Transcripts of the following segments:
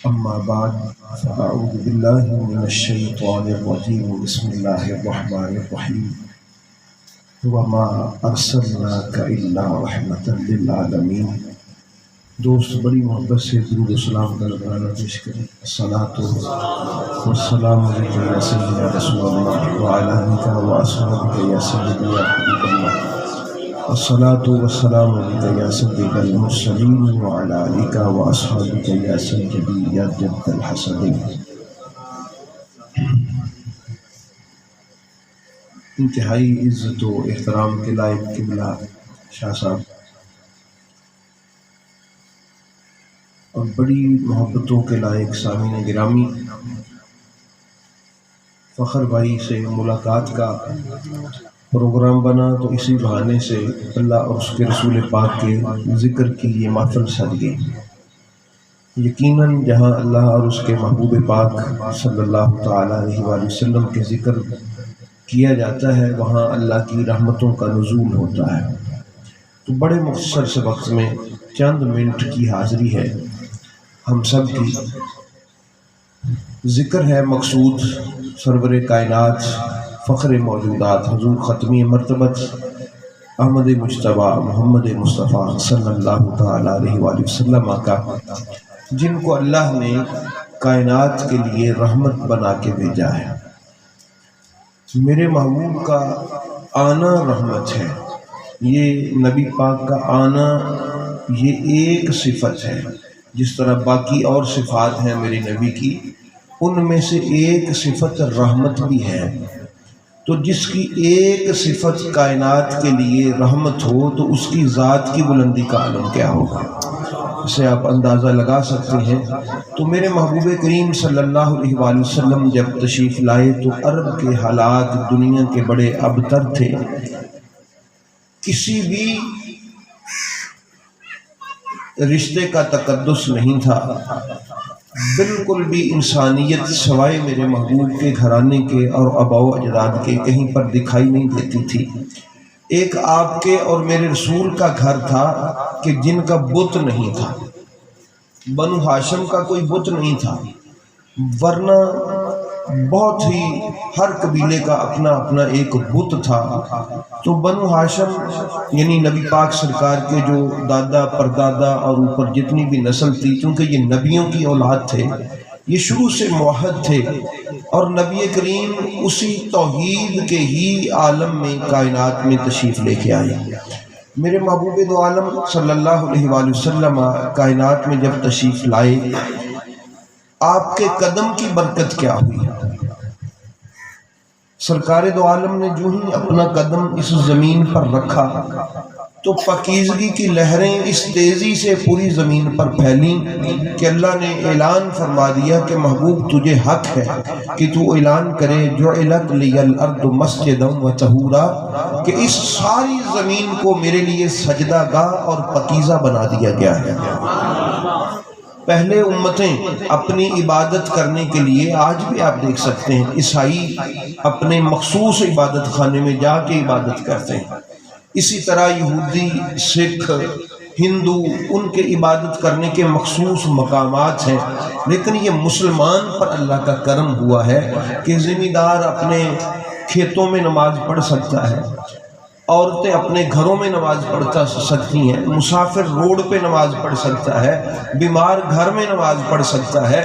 أما بعد فأعوذ بالله من الشيطان الرجيم بسم الله الرحمن الرحيم وما أرسلناك إلا رحمة للعالمين۔ دوست بڑی محبت سے درود و سلام کا نذرانہ پیش کریں۔ الصلاۃ والسلام علیک یا سیدنا رسول اللہ وعلی آلک واصحابک یا سیدی یا حبیب اللہ۔ الصلاۃ والسلام علیک یا سید المرسلین وعلی آلک واصحابک یا سیدی یا جد الحسنین۔ انتہائی عزت و احترام کے لائق قبلہ شاہ صاحب اور بڑی محبتوں کے لائق سامعین گرامی، فخر بھائی سے ملاقات کا پروگرام بنا تو اسی بہانے سے اللہ اور اس کے رسول پاک کے ذکر کی یہ محفل سج گئی۔ یقیناً جہاں اللہ اور اس کے محبوب پاک صلی اللہ تعالیٰ علیہ وآلہ وسلم کے ذکر کیا جاتا ہے وہاں اللہ کی رحمتوں کا نزول ہوتا ہے۔ تو بڑے مختصر سے وقت میں چند منٹ کی حاضری ہے ہم سب کی۔ ذکر ہے مقصود سرور کائنات فخر موجودات حضور ختمی مرتبت احمد مجتبیٰ محمد مصطفیٰ صلی اللہ تعالیٰ علیہ وآلہ وسلم کا، جن کو اللہ نے کائنات کے لیے رحمت بنا کے بھیجا ہے۔ میرے محبوب کا آنا رحمت ہے۔ یہ نبی پاک کا آنا یہ ایک صفت ہے، جس طرح باقی اور صفات ہیں میرے نبی کی، ان میں سے ایک صفت رحمت بھی ہے۔ تو جس کی ایک صفت کائنات کے لیے رحمت ہو تو اس کی ذات کی بلندی کا عالم کیا ہوگا، اسے آپ اندازہ لگا سکتے ہیں۔ تو میرے محبوب کریم صلی اللہ علیہ وآلہ وسلم جب تشریف لائے تو عرب کے حالات دنیا کے بڑے ابتر تھے۔ کسی بھی رشتے کا تقدس نہیں تھا، بالکل بھی انسانیت سوائے میرے محبوب کے گھرانے کے اور آباء و اجداد کے کہیں پر دکھائی نہیں دیتی تھی۔ ایک آپ کے اور میرے رسول کا گھر تھا کہ جن کا بت نہیں تھا، بنو ہاشم کا کوئی بت نہیں تھا، ورنہ بہت ہی ہر قبیلے کا اپنا اپنا ایک بت تھا۔ تو بنو ہاشم یعنی نبی پاک سرکار کے جو دادا پردادا اور اوپر جتنی بھی نسل تھی، چونکہ یہ نبیوں کی اولاد تھے، یہ شروع سے موحد تھے اور نبی کریم اسی توحید کے ہی عالم میں کائنات میں تشریف لے کے آئے۔ میرے محبوب دو عالم صلی اللہ علیہ وآلہ وسلم کائنات میں جب تشریف لائے، آپ کے قدم کی برکت کیا ہوئی۔ سرکار دو عالم نے جو ہی اپنا قدم اس زمین پر رکھا تو پاکیزگی کی لہریں اس تیزی سے پوری زمین پر پھیلیں کہ اللہ نے اعلان فرما دیا کہ محبوب تجھے حق ہے کہ تو اعلان کرے جعلت لی الارض مسجدا و طہورا، کہ اس ساری زمین کو میرے لیے سجدہ گاہ اور پاکیزہ بنا دیا گیا ہے۔ پہلے امتیں اپنی عبادت کرنے کے لیے، آج بھی آپ دیکھ سکتے ہیں عیسائی اپنے مخصوص عبادت خانے میں جا کے عبادت کرتے ہیں، اسی طرح یہودی، سکھ، ہندو ان کے عبادت کرنے کے مخصوص مقامات ہیں۔ لیکن یہ مسلمان پر اللہ کا کرم ہوا ہے کہ زمیندار اپنے کھیتوں میں نماز پڑھ سکتا ہے، عورتیں اپنے گھروں میں نماز پڑھ سکتی ہیں، مسافر روڈ پہ نماز پڑھ سکتا ہے، بیمار گھر میں نماز پڑھ سکتا ہے،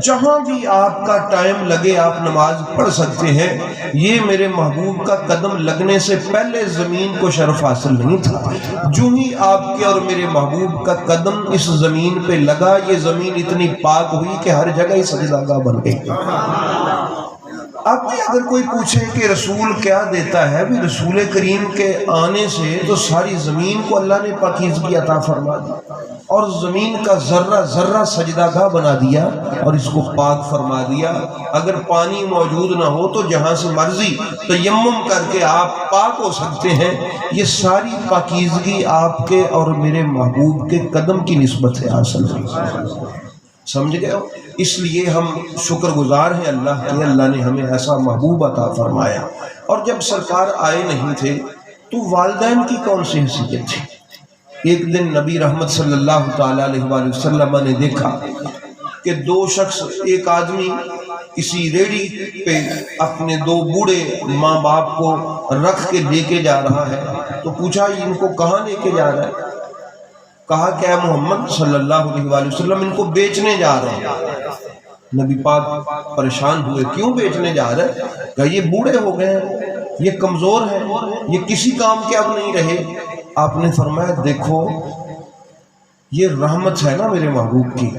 جہاں بھی آپ کا ٹائم لگے آپ نماز پڑھ سکتے ہیں۔ یہ میرے محبوب کا قدم لگنے سے پہلے زمین کو شرف حاصل نہیں تھا۔ جو ہی آپ کے اور میرے محبوب کا قدم اس زمین پہ لگا، یہ زمین اتنی پاک ہوئی کہ ہر جگہ ہی سجدہ گاہ بن گئی۔ اب اگر کوئی پوچھے کہ رسول کیا دیتا ہے، بھی رسول کریم کے آنے سے تو ساری زمین کو اللہ نے پاکیزگی عطا فرما دی اور زمین کا ذرہ ذرہ سجدہ گاہ بنا دیا اور اس کو پاک فرما دیا۔ اگر پانی موجود نہ ہو تو جہاں سے مرضی تیمم کر کے آپ پاک ہو سکتے ہیں۔ یہ ساری پاکیزگی آپ کے اور میرے محبوب کے قدم کی نسبت ہے حاصل ہوئی۔ سمجھ گئے ہو؟ اس لیے ہم شکر گزار ہیں اللہ کے، اللہ نے ہمیں ایسا محبوب عطا فرمایا۔ اور جب سرکار آئے نہیں تھے تو والدین کی کون سی حیثیت تھی؟ ایک دن نبی رحمت صلی اللہ تعالیٰ علیہ وآلہ وسلم نے دیکھا کہ دو شخص، ایک آدمی کسی ریڑھی پہ اپنے دو بوڑھے ماں باپ کو رکھ کے لے کے جا رہا ہے، تو پوچھا ان کو کہاں لے کے جا رہا ہے؟ کہا کہ اے محمد صلی اللہ علیہ وآلہ وسلم ان کو بیچنے جا رہے ہیں۔ نبی پاک پریشان ہوئے، کیوں بیچنے جا رہے ہیں؟ کہا یہ بوڑھے ہو گئے ہیں، یہ کمزور ہیں، یہ کسی کام کے اب نہیں رہے۔ آپ نے فرمایا دیکھو یہ رحمت ہے نا میرے محبوب کی۔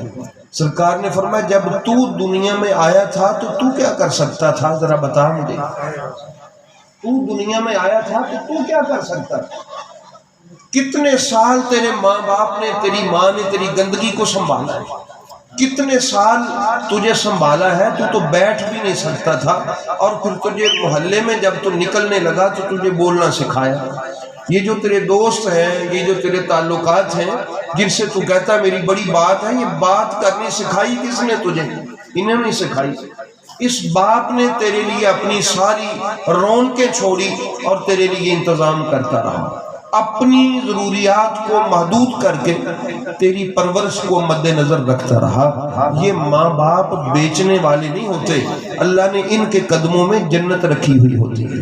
سرکار نے فرمایا جب تو دنیا میں آیا تھا تو کیا کر سکتا تھا، ذرا بتا مجھے۔ تو دنیا میں آیا تھا تو کیا کر سکتا تھا؟ کتنے سال تیرے ماں باپ نے، تیری ماں نے تیری گندگی کو سنبھالا ہے، کتنے سال تجھے سنبھالا ہے، تو بیٹھ بھی نہیں سکتا تھا، اور پھر تجھے محلے میں جب تو نکلنے لگا تو تجھے بولنا سکھایا۔ یہ جو تیرے دوست ہیں، یہ جو تیرے تعلقات ہیں جن سے تو کہتا میری بڑی بات ہے، یہ بات کرنی سکھائی کس نے تجھے؟ انہیں نہیں سکھائی۔ اس باپ نے تیرے لیے اپنی ساری رونقیں چھوڑی اور تیرے لیے انتظام کرتا رہا، اپنی ضروریات کو محدود کر کے تیری پرورش کو مد نظر رکھتا رہا۔ یہ ماں باپ بیچنے والے نہیں ہوتے، اللہ نے ان کے قدموں میں جنت رکھی ہوئی ہوتی ہے،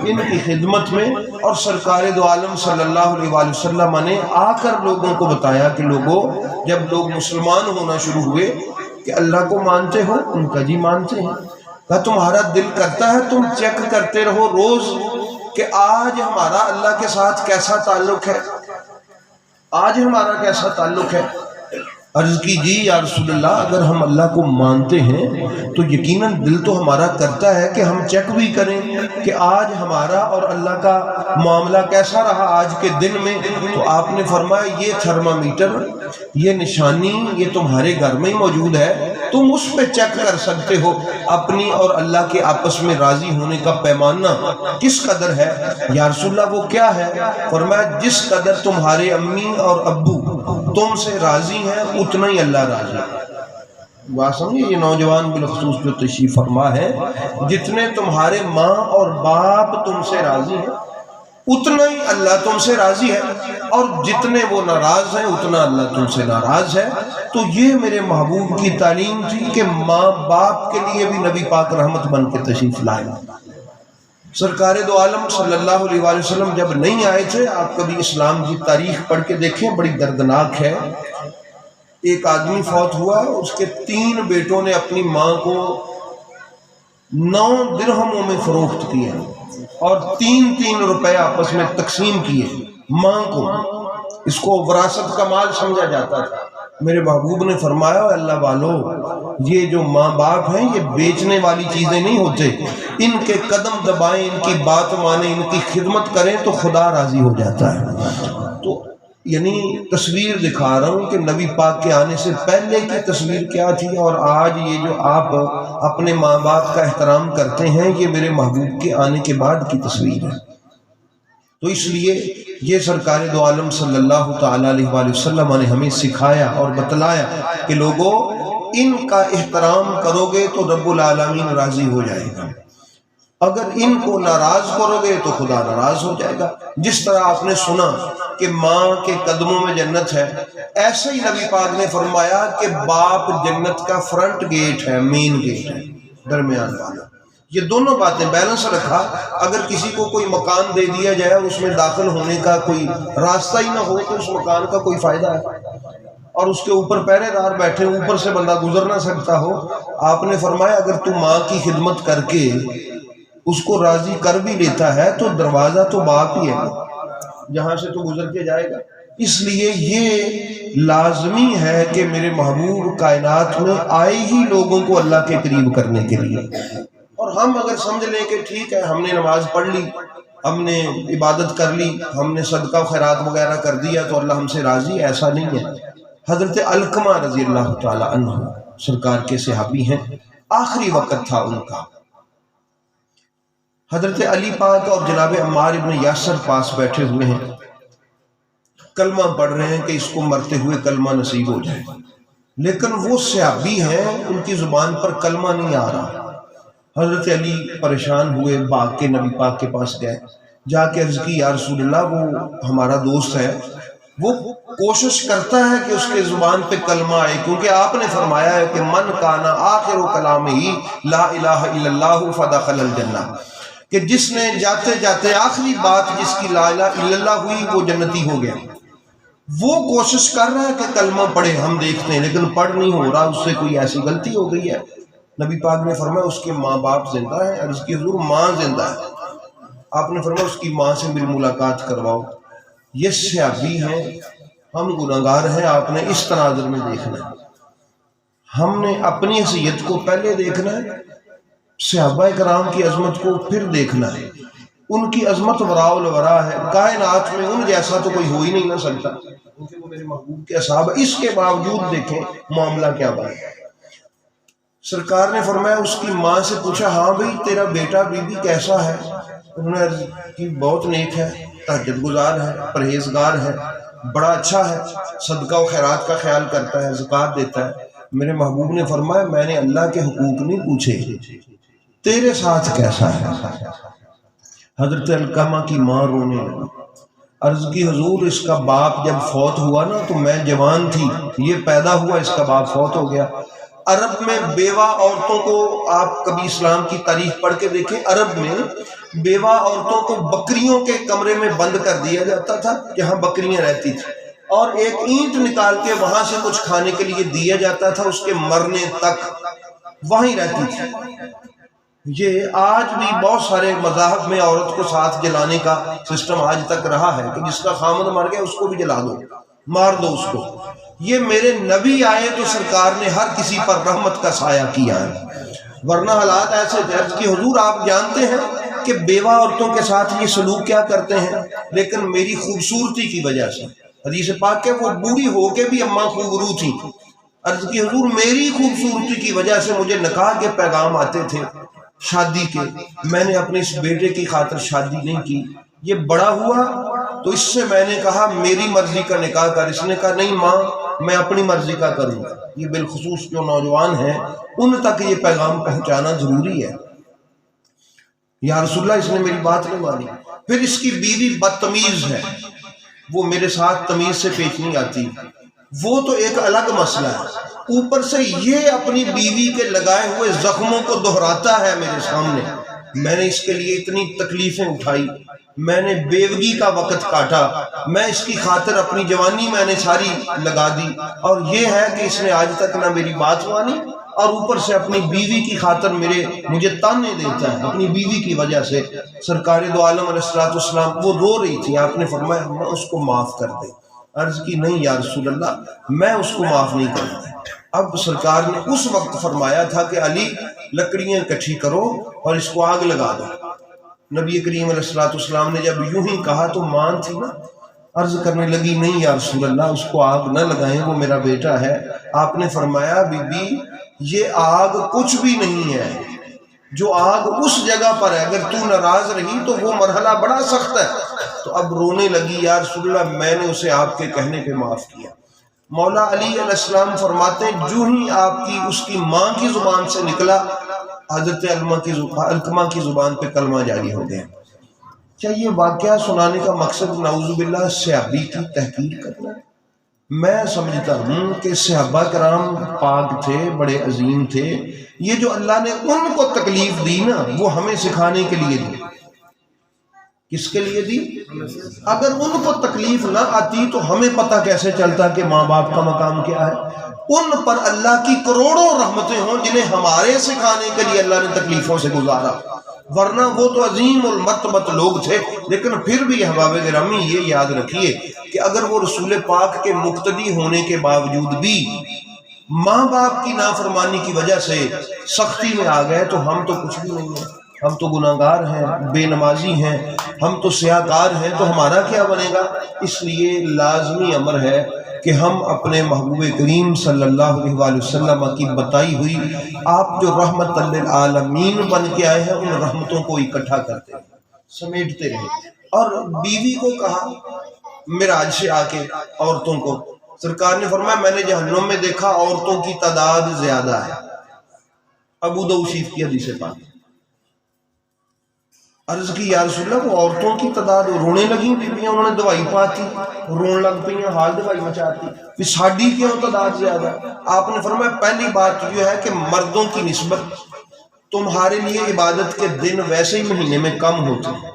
ان کی خدمت میں۔ اور سرکار دو عالم صلی اللہ علیہ وآلہ وسلم نے آ کر لوگوں کو بتایا کہ لوگوں، جب لوگ مسلمان ہونا شروع ہوئے کہ اللہ کو مانتے ہو؟ ان کا جی مانتے ہیں۔ کہا تمہارا دل کرتا ہے تم چیک کرتے رہو روز کہ آج ہمارا اللہ کے ساتھ کیسا تعلق ہے، آج ہمارا کیسا تعلق ہے؟ عرض کی جی یا رسول اللہ اگر ہم اللہ کو مانتے ہیں تو یقیناً دل تو ہمارا کرتا ہے کہ ہم چیک بھی کریں کہ آج ہمارا اور اللہ کا معاملہ کیسا رہا آج کے دن میں۔ تو آپ نے فرمایا یہ تھرمامیٹر، یہ نشانی یہ تمہارے گھر میں ہی موجود ہے، تم اس پہ چیک کر سکتے ہو اپنی اور اللہ کے آپس میں راضی ہونے کا پیمانہ کس قدر ہے۔ یا رسول اللہ وہ کیا ہے؟ فرمایا جس قدر تمہارے امی اور ابو تم سے راضی ہیں اتنا ہی اللہ راضی ہے۔ بات سمجھے؟ یہ نوجوان بالخصوص جو تشریف فرما ہے، جتنے تمہارے ماں اور باپ تم سے راضی ہیں اتنا ہی اللہ تم سے راضی ہے، اور جتنے وہ ناراض ہیں اتنا اللہ تم سے ناراض ہے۔ تو یہ میرے محبوب کی تعلیم تھی کہ ماں باپ کے لیے بھی نبی پاک رحمت بن کے تشریف لائے۔ سرکار دو عالم صلی اللہ علیہ وآلہ وسلم جب نہیں آئے تھے، آپ کبھی اسلام کی تاریخ پڑھ کے دیکھیں، بڑی دردناک ہے۔ ایک آدمی فوت ہوا، اس کے 3 بیٹوں نے اپنی ماں کو 9 درہموں میں فروخت کیا اور 3 روپے آپس میں تقسیم کیے ماں کو۔ اس کو وراثت کا مال سمجھا جاتا تھا۔ میرے محبوب نے فرمایا اللہ والو، یہ جو ماں باپ ہیں یہ بیچنے والی چیزیں نہیں ہوتے، ان کے قدم دبائیں، ان کی بات مانیں، ان کی خدمت کریں تو خدا راضی ہو جاتا ہے۔ تو یعنی تصویر دکھا رہا ہوں کہ نبی پاک کے آنے سے پہلے کی تصویر کیا تھی، اور آج یہ جو آپ اپنے ماں باپ کا احترام کرتے ہیں یہ میرے محبوب کے آنے کے بعد کی تصویر ہے۔ تو اس لیے یہ سرکار دو عالم صلی اللہ تعالیٰ علیہ وآلہ وسلم نے ہمیں سکھایا اور بتلایا کہ لوگوں ان کا احترام کرو گے تو رب العالمین راضی ہو جائے گا، اگر ان کو ناراض کرو گے تو خدا ناراض ہو جائے گا۔ جس طرح آپ نے سنا کہ ماں کے قدموں میں جنت ہے، ایسے ہی نبی پاک نے فرمایا کہ باپ جنت کا فرنٹ گیٹ ہے، مین گیٹ ہے، درمیان والا۔ یہ دونوں باتیں بیلنس رکھا۔ اگر کسی کو کوئی مکان دے دیا جائے اور اس میں داخل ہونے کا کوئی راستہ ہی نہ ہو تو اس مکان کا کوئی فائدہ ہے، اور اس کے اوپر پہرے دار بیٹھے اوپر سے بندہ گزر نہ سکتا ہو۔ آپ نے فرمایا اگر تو ماں کی خدمت کر کے اس کو راضی کر بھی لیتا ہے تو دروازہ تو باپ ہی ہے، جہاں سے تو گزر کے جائے گا۔ اس لیے یہ لازمی ہے کہ میرے محبوب کائنات میں آئے ہی لوگوں کو اللہ کے قریب کرنے کے لیے، اور ہم اگر سمجھ لیں کہ ٹھیک ہے ہم نے نماز پڑھ لی، ہم نے عبادت کر لی، ہم نے صدقہ و خیرات وغیرہ کر دیا تو اللہ ہم سے راضی، ایسا نہیں ہے۔ حضرت علقمہ رضی اللہ تعالی عنہ سرکار کے صحابی ہیں، آخری وقت تھا ان کا، حضرت علی پاک اور جناب عمار ابن یاسر پاس بیٹھے ہوئے ہیں، کلمہ پڑھ رہے ہیں کہ اس کو مرتے ہوئے کلمہ نصیب ہو جائے، لیکن وہ صحابی ہیں ان کی زبان پر کلمہ نہیں آ رہا۔ حضرت علی پریشان ہوئے، بھاگ کے نبی پاک کے پاس گئے، جا کے عرض کی یا رسول اللہ وہ ہمارا دوست ہے وہ کوشش کرتا ہے کہ اس کے زبان پہ کلمہ آئے، کیونکہ آپ نے فرمایا ہے کہ من کانا آخر کلامہ لا الہ الا اللہ فدخل الجنہ، کہ جس نے جاتے جاتے آخری بات جس کی لا الہ الا اللہ ہوئی وہ جنتی ہو گیا۔ وہ کوشش کر رہا ہے کہ کلمہ پڑھے، ہم دیکھتے ہیں لیکن پڑھ نہیں ہو رہا، اس سے کوئی ایسی غلطی ہو گئی ہے۔ نبی پاک نے فرمایا اس کے ماں باپ زندہ ہیں، عرض کی حضور ماں زندہ ہے، آپ نے فرمایا اس کی ماں سے میری ملاقات کرواؤ۔ یہ صحابی ہیں، ہم گناہگار ہیں، آپ نے اس تناظر میں دیکھنا ہے، ہم نے اپنی حیثیت کو پہلے دیکھنا ہے، صحابہ کرام کی عظمت کو پھر دیکھنا ہے۔ ان کی عظمت وراء الورا ہے، کائنات میں ان جیسا تو کوئی ہو ہی نہیں نہ سکتا، کیونکہ وہ میرے محبوب کے اصحاب ہیں۔ اس کے باوجود دیکھیں معاملہ کیا بنا۔ سرکار نے فرمایا، اس کی ماں سے پوچھا ہاں بھئی تیرا بیٹا بی بی کیسا ہے؟ انہوں نے عرض کی بہت نیک ہے، تہجد گزار ہے، پرہیزگار ہے، بڑا اچھا ہے، صدقہ و خیرات کا خیال کرتا ہے، زکوٰۃ دیتا ہے۔ میرے محبوب نے فرمایا میں نے اللہ کے حقوق نہیں پوچھے، تیرے ساتھ کیسا ہے؟ حضرت علقمہ کی ماں رونے لگی، عرض کی حضور اس کا باپ جب فوت ہوا نا تو میں جوان تھی، یہ پیدا ہوا اس کا باپ فوت ہو گیا۔ عرب میں بیوہ عورتوں کو، آپ کبھی اسلام کی تاریخ پڑھ کے دیکھیں، عرب میں بیوہ عورتوں کو بکریوں کے کمرے میں بند کر دیا جاتا تھا جہاں بکریاں رہتی تھیں، اور ایک اینٹ نکال کے وہاں سے کچھ کھانے کے لیے دیا جاتا تھا، اس کے مرنے تک وہیں رہتی تھی۔ یہ آج بھی بہت سارے مذاہب میں عورت کو ساتھ جلانے کا سسٹم آج تک رہا ہے کہ جس کا خامد مر گیا اس کو بھی جلا دو، مار دو اس کو۔ یہ میرے نبی آئے تو سرکار نے ہر کسی پر رحمت کا سایہ کیا ہے، ورنہ حالات ایسے درج کی حضور آپ جانتے ہیں کہ بیوہ عورتوں کے ساتھ یہ سلوک کیا کرتے ہیں، لیکن میری خوبصورتی کی وجہ سے، حدیث پاک کہ وہ بوڑھی ہو کے بھی اماں خوبرو تھی، عرض کی حضور میری خوبصورتی کی وجہ سے مجھے نکاح کے پیغام آتے تھے شادی کے، میں نے اپنے اس بیٹے کی خاطر شادی نہیں کی، یہ بڑا ہوا تو اس سے میں نے کہا میری مرضی کا نکاح کر، اس نے کہا نہیں ماں میں اپنی مرضی کا کروں گا۔ یہ بالخصوص جو نوجوان ہیں ان تک یہ پیغام پہنچانا ضروری ہے۔ یا رسول اللہ اس نے میری بات نہیں مانی۔ پھر اس کی بیوی بدتمیز ہے، وہ میرے ساتھ تمیز سے پیش نہیں آتی، وہ تو ایک الگ مسئلہ ہے، اوپر سے یہ اپنی بیوی کے لگائے ہوئے زخموں کو دہراتا ہے میرے سامنے۔ میں نے اس کے لیے اتنی تکلیفیں اٹھائی، میں نے بیوگی کا وقت کاٹا، میں اس کی خاطر اپنی جوانی میں نے ساری لگا دی، اور یہ ہے کہ اس نے آج تک نہ میری بات مانی اور اوپر سے اپنی بیوی کی خاطر مجھے تانے دیتا ہے اپنی بیوی کی وجہ سے۔ سرکار دو عالم علیہ السلام وہ رو رہی تھی، آپ نے فرمایا میں اس کو معاف کر دے۔ عرض کی نہیں یا رسول اللہ میں اس کو معاف نہیں کرتا۔ اب سرکار نے اس وقت فرمایا تھا کہ علی لکڑیاں اکٹھی کرو اور اس کو آگ لگا دو۔ نبی کریم علیہ السلام نے جب یوں ہی کہا تو ماں تھی نا، عرض کرنے لگی نہیں یا رسول اللہ اس کو آگ نہ لگائیں، وہ میرا بیٹا ہے۔ آپ نے فرمایا بی بی یہ آگ کچھ بھی نہیں ہے، جو آگ اس جگہ پر ہے، اگر تو ناراض رہی تو وہ مرحلہ بڑا سخت ہے۔ تو اب رونے لگی یا رسول اللہ میں نے اسے آپ کے کہنے پہ معاف کیا۔ مولا علی علیہ السلام فرماتے ہیں جو ہی آپ کی اس کی ماں کی زبان سے نکلا، حضرت علقمہ کی زبان پہ کلمہ جاری ہو گیا۔ کیا یہ واقعہ سنانے کا مقصد نعوذ باللہ صحابی کی تحقیر کرنا ہے؟ میں سمجھتا ہوں کہ صحابہ کرام پاک تھے، بڑے عظیم تھے، یہ جو اللہ نے ان کو تکلیف دی نا وہ ہمیں سکھانے کے لیے دی۔ کس کے لیے دی؟ اگر ان کو تکلیف نہ آتی تو ہمیں پتہ کیسے چلتا کہ ماں باپ کا مقام کیا ہے۔ ان پر اللہ کی کروڑوں رحمتیں ہوں جنہیں ہمارے سکھانے کے لیے اللہ نے تکلیفوں سے گزارا، ورنہ وہ تو عظیم المرتبت لوگ تھے۔ لیکن پھر بھی احباب گرامی یہ یاد رکھیے کہ اگر وہ رسول پاک کے مقتدی ہونے کے باوجود بھی ماں باپ کی نافرمانی کی وجہ سے سختی میں آ گئے تو ہم تو کچھ بھی نہیں ہیں، ہم تو گناہگار ہیں، بے نمازی ہیں، ہم تو سیاہکار ہیں، تو ہمارا کیا بنے گا؟ اس لیے لازمی امر ہے کہ ہم اپنے محبوب کریم صلی اللہ علیہ وآلہ وسلم کی بتائی ہوئی آپ جو رحمت للعالمین بن کے آئے ہیں ان رحمتوں کو اکٹھا کرتے ہیں، سمیٹتے رہے۔ اور بیوی کو کہا معراج سے آ کے عورتوں کو، سرکار نے فرمایا میں نے جہنم میں دیکھا عورتوں کی تعداد زیادہ ہے، ابو داؤد شریف کی حدیث پاک۔ عرض کی یا رسول اللہ وہ عورتوں کی تعداد رونے لگیں بیویاں، انہوں نے دوائی پاتی رون لگ پئی حال دوائی مچاتی، پھر ساڈی کیوں تعداد زیادہ؟ آپ نے فرمایا پہلی بات یہ ہے کہ مردوں کی نسبت تمہارے لیے عبادت کے دن ویسے ہی مہینے میں کم ہوتے ہیں،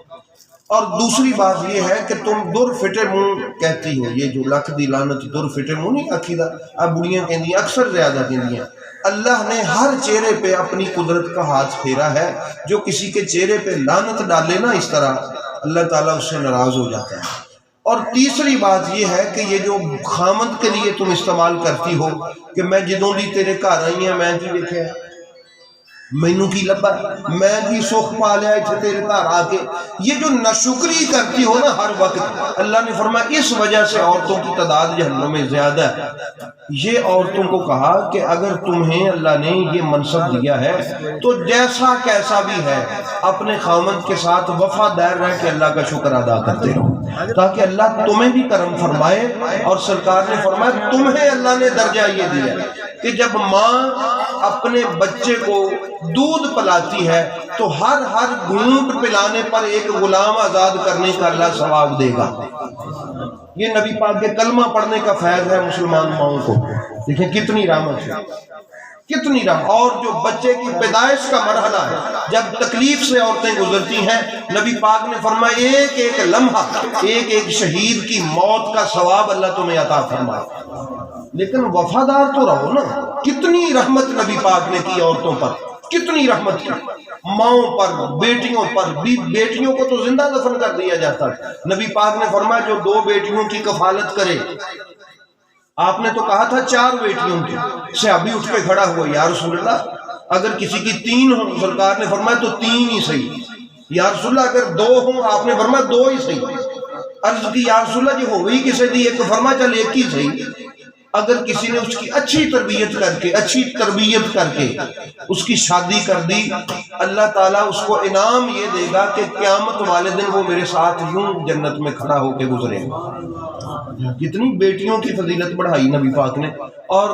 اور دوسری بات یہ ہے کہ تم در فٹے منہ کہتی ہو، یہ جو لکھ دی لعنت در فٹے منہ نہیں آکھی دا، اب بڑیاں کہندی اکثر زیادہ کہندی ہیں۔ اللہ نے ہر چہرے پہ اپنی قدرت کا ہاتھ پھیرا ہے، جو کسی کے چہرے پہ لعنت ڈالے نا اس طرح اللہ تعالیٰ اس سے ناراض ہو جاتا ہے۔ اور تیسری بات یہ ہے کہ یہ جو خامد کے لیے تم استعمال کرتی ہو کہ میں جدوں دی تیرے گھر آئی ہیں میں کی دیکھے مینوں کی لبا، میں کی سکھ پا لیا اتنے تیرے گھر آ کے، یہ جو ناشکری کرتی ہو نا ہر وقت، اللہ نے فرمایا اس وجہ سے عورتوں کی تعداد جہنم میں زیادہ ہے۔ یہ عورتوں کو کہا کہ اگر تمہیں اللہ نے یہ منصب دیا ہے تو جیسا کیسا بھی ہے اپنے خامد کے ساتھ وفادار رہ کے اللہ کا شکر ادا کرتے رہو، تاکہ اللہ تمہیں بھی کرم فرمائے۔ اور سرکار نے فرمایا تمہیں اللہ نے درجہ یہ دیا کہ جب ماں اپنے بچے کو دودھ پلاتی ہے تو ہر گھونٹ پلانے پر ایک غلام آزاد کرنے کا اللہ ثواب دے گا۔ یہ نبی پاک کے کلمہ پڑھنے کا فیض ہے مسلمان ماؤں کو، دیکھیں کتنی رحمت ہے، کتنی رحمت۔ اور جو بچے کی پیدائش کا مرحلہ ہے جب تکلیف سے عورتیں گزرتی ہیں، نبی پاک نے فرمایا ایک ایک لمحہ ایک ایک شہید کی موت کا ثواب اللہ تمہیں عطا فرمائے۔ لیکن وفادار تو رہو نا۔ کتنی رحمت نبی پاک نے کی عورتوں پر، کتنی رحمت کی، ماؤں پر، بیٹیوں پر بھی۔ بیٹیوں کو تو زندہ دفن کر دیا جاتا ہے، نبی پاک نے فرمایا جو 2 بیٹیوں کی کفالت کرے، آپ نے تو کہا تھا 4 بیٹیوں کی، صحابی اٹھ کے کھڑا ہوا یا رسول اللہ اگر کسی کی 3 ہوں، سرکار نے فرمایا تو 3 ہی صحیح، یا رسول اللہ اگر 2 ہوں، آپ نے فرمایا 2 ہی صحیح۔ عرض کی یا رسول اللہ جی ہو گئی کسی دی ایک، فرمایا چل ایک ہی صحیح۔ اگر کسی نے اس کی اچھی تربیت کر کے اس کی شادی کر دی، اللہ تعالیٰ اس کو انعام یہ دے گا کہ قیامت والے دن وہ میرے ساتھ یوں جنت میں کھڑا ہو کے گزرے گا۔ کتنی بیٹیوں کی فضیلت بڑھائی نبی پاک نے۔ اور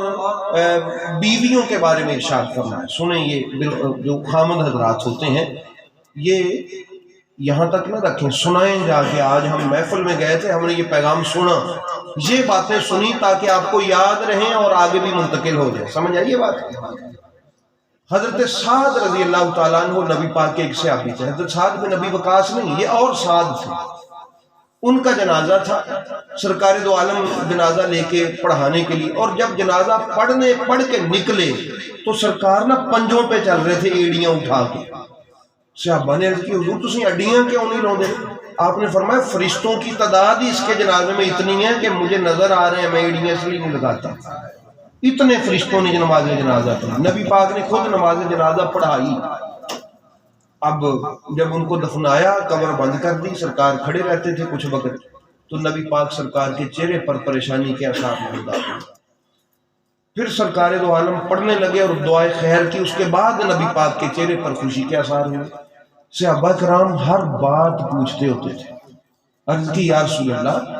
بیویوں کے بارے میں ارشاد فرمایا، سنیں یہ جو خامد حضرات ہوتے ہیں یہ یہاں تک نہ رکھیں، سنائیں جا کے۔ آج ہم محفل میں گئے تھے، ہم نے یہ پیغام سنا، یہ باتیں سنی تاکہ آپ کو یاد رہیں اور آگے بھی منتقل ہو جائے۔ سمجھ آئیے بات؟ حضرت سعد رضی اللہ تعالیٰ عنہ نبی پاک کے ایک صحابی تھے، حضرت سعد بن نبی وقاص نہیں، یہ اور سعد تھے۔ ان کا جنازہ تھا، سرکار دو عالم جنازہ لے کے پڑھانے کے لیے، اور جب جنازہ پڑھ کے نکلے تو سرکار نہ پنجوں پہ چل رہے تھے ایڑیاں اٹھا کے۔ صحابہ نے عرض کی حضور تسی اڈیاں کیوں نہیں لوندے؟ آپ نے فرمایا فرشتوں کی تعداد ہی اس کے جنازے میں اتنی ہے کہ مجھے نظر آ رہے ہیں، میں ایڑیاں اس لیے نہیں لگاتا۔ اتنے فرشتوں نے نماز جنازہ پڑھی، نبی پاک نے خود نماز جنازہ پڑھائی۔ اب جب ان کو دفنایا، قبر بند کر دی، سرکار کھڑے رہتے تھے کچھ وقت، تو نبی پاک سرکار کے چہرے پر پریشانی کے آثار موجود آتے۔ پھر سرکار دو عالم پڑھنے لگے اور دعائے خیر کی، اس کے بعد نبی پاک کے چہرے پر خوشی کے آثار ہوئے۔ صحابہ کرام ہر بات پوچھتے ہوتے تھے۔ عرض کی یا رسول اللہ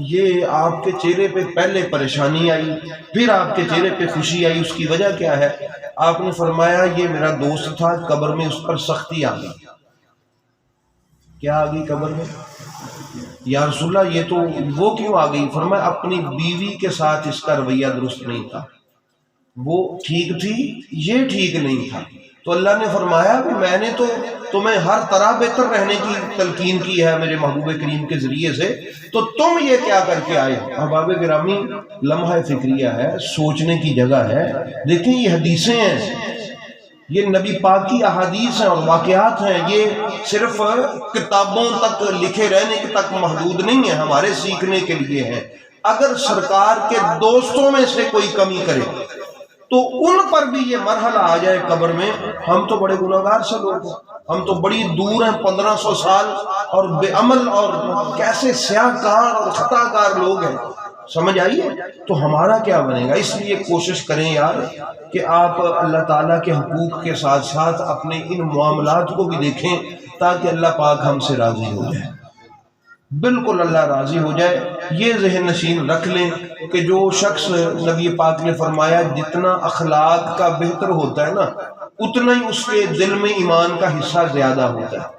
یہ آپ کے چہرے پہ پہلے پریشانی آئی، پھر آپ کے چہرے پہ خوشی آئی، اس کی وجہ کیا ہے؟ آپ نے فرمایا یہ میرا دوست تھا، قبر میں اس پر سختی آ گئی۔ کیا آ گئی قبر میں؟ یا رسول اللہ یہ تو وہ کیوں آ گئی؟ فرمایا اپنی بیوی کے ساتھ اس کا رویہ درست نہیں تھا، وہ ٹھیک تھی یہ ٹھیک نہیں تھا۔ تو اللہ نے فرمایا کہ میں نے تو تمہیں ہر طرح بہتر رہنے کی تلقین کی ہے میرے محبوب کریم کے ذریعے سے، تو تم یہ کیا کر کے آئے؟ احباب گرامی لمحہ فکریہ ہے، سوچنے کی جگہ ہے۔ دیکھیں یہ حدیثیں ہیں، یہ نبی پاک کی احادیث ہیں اور واقعات ہیں، یہ صرف کتابوں تک لکھے رہنے تک محدود نہیں ہیں، ہمارے سیکھنے کے لیے ہیں۔ اگر سرکار کے دوستوں میں سے کوئی کمی کرے تو ان پر بھی یہ مرحلہ آ جائے قبر میں، ہم تو بڑے گناہگار سے لوگ ہیں، ہم تو بڑی دور ہیں 1500 سال اور بے عمل اور کیسے سیاہ کار اور خطا کار لوگ ہیں، سمجھ آئیے؟ تو ہمارا کیا بنے گا؟ اس لیے کوشش کریں یار کہ آپ اللہ تعالیٰ کے حقوق کے ساتھ ساتھ اپنے ان معاملات کو بھی دیکھیں تاکہ اللہ پاک ہم سے راضی ہو جائے، بالکل اللہ راضی ہو جائے۔ یہ ذہن نشین رکھ لیں کہ جو شخص نبی پاک نے فرمایا جتنا اخلاق کا بہتر ہوتا ہے نا اتنا ہی اس کے دل میں ایمان کا حصہ زیادہ ہوتا ہے۔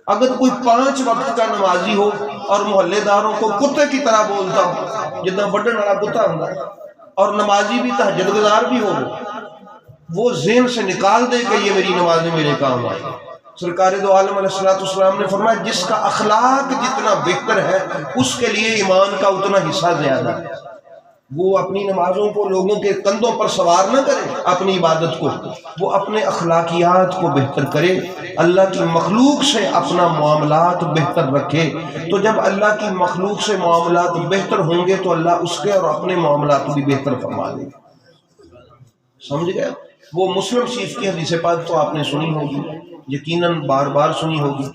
اگر کوئی 5 وقت کا نمازی ہو اور محلے داروں کو کتے کی طرح بولتا ہو جتنا بڑھن والا کتا ہوں اور نمازی بھی تہجد گزار بھی ہو، وہ ذہن سے نکال دے کہ یہ میری نمازیں میرے کام آئے. سرکار دو عالم علیہ السلام نے فرمایا جس کا اخلاق جتنا بہتر ہے اس کے لیے ایمان کا اتنا حصہ زیادہ ہے. وہ اپنی نمازوں کو لوگوں کے کندھوں پر سوار نہ کرے، اپنی عبادت کو وہ اپنے اخلاقیات کو بہتر کرے، اللہ کی مخلوق سے اپنا معاملات بہتر رکھے. تو جب اللہ کی مخلوق سے معاملات بہتر ہوں گے تو اللہ اس کے اور اپنے معاملات بھی بہتر فرما دے گا. سمجھ گئے؟ وہ مسلم شریف کی حدیث پاک تو آپ نے سنی ہوگی، یقیناً بار بار سنی ہوگی،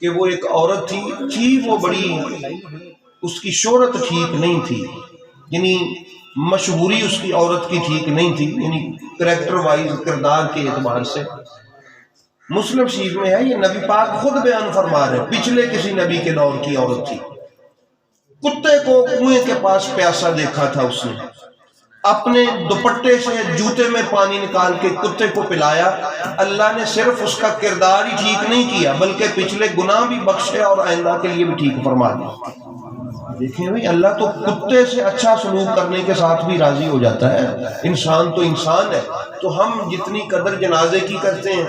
کہ وہ ایک عورت تھی وہ بڑی، اس کی شہرت ٹھیک نہیں تھی، یعنی مشہوری اس کی عورت کی ٹھیک نہیں تھی، یعنی کریکٹر وائز کردار کے اعتبار سے. مسلم شریف میں ہے، یہ نبی پاک خود بیان فرما رہے، پچھلے کسی نبی کے دور کی عورت تھی. کتے کو کنویں کے پاس پیاسا دیکھا تھا، اس نے اپنے دوپٹے سے جوتے میں پانی نکال کے کتے کو پلایا. اللہ نے صرف اس کا کردار ہی ٹھیک نہیں کیا بلکہ پچھلے گناہ بھی بخشے اور آئندہ کے لیے بھی ٹھیک فرما دیا. دیکھیں بھائی، اللہ تو کتے سے اچھا سلوک کرنے کے ساتھ بھی راضی ہو جاتا ہے. انسان تو انسان ہے. تو ہم جتنی قدر جنازے کی کرتے ہیں،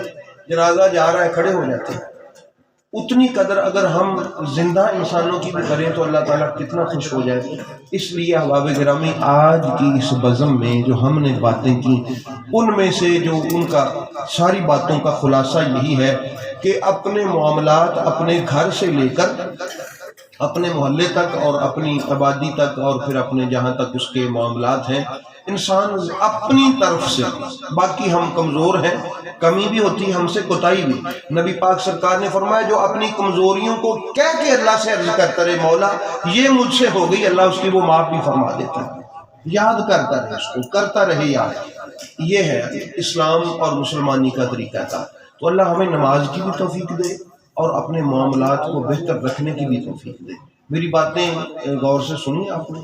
جنازہ جا رہا ہے کھڑے ہو جاتے ہیں، اتنی قدر اگر ہم زندہ انسانوں کی بھی کریں تو اللہ تعالیٰ کتنا خوش ہو جائے. اس لیے احباب گرامی، آج کی اس بزم میں جو ہم نے باتیں کی، ان میں سے جو ان کا ساری باتوں کا خلاصہ یہی ہے کہ اپنے معاملات اپنے گھر سے لے کر اپنے محلے تک اور اپنی آبادی تک اور پھر اپنے جہاں تک اس کے معاملات ہیں، انسان اپنی طرف سے، باقی ہم کمزور ہیں، کمی بھی ہوتی ہے ہم سے، کوتاہی بھی. نبی پاک سرکار نے فرمایا جو اپنی کمزوریوں کو کہہ کے اللہ سے عرض کرتا رہے مولا یہ مجھ سے ہو گئی، اللہ اس کی وہ معاف بھی فرما دیتا ہے. یاد کرتا رہے، اس کو کرتا رہے یاد. یہ ہے اسلام اور مسلمانی کا طریقہ تھا. تو اللہ ہمیں نماز کی بھی توفیق دے اور اپنے معاملات کو بہتر رکھنے کی بھی توفیق دے. میری باتیں غور سے سنی آپ نے،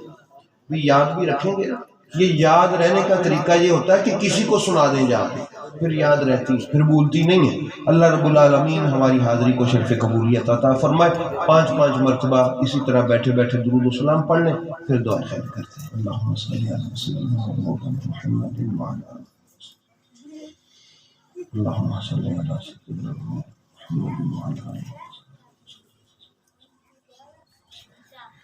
بھی یاد بھی رکھیں گے. یہ یاد رہنے کا طریقہ یہ ہوتا ہے کہ کسی کو سنا دیں جا کے، پھر یاد رہتی، پھر بھولتی نہیں ہے. اللہ رب العالمین ہماری حاضری کو شرف قبولیت عطا فرمائے. 5 مرتبہ اسی طرح بیٹھے بیٹھے درود و سلام پڑھ لیں، پھر دعا خیر کرتے ہیں. اللہم صلی علی سیدنا محمد وعلی اللہم صلی علی سیدنا محمد وعلی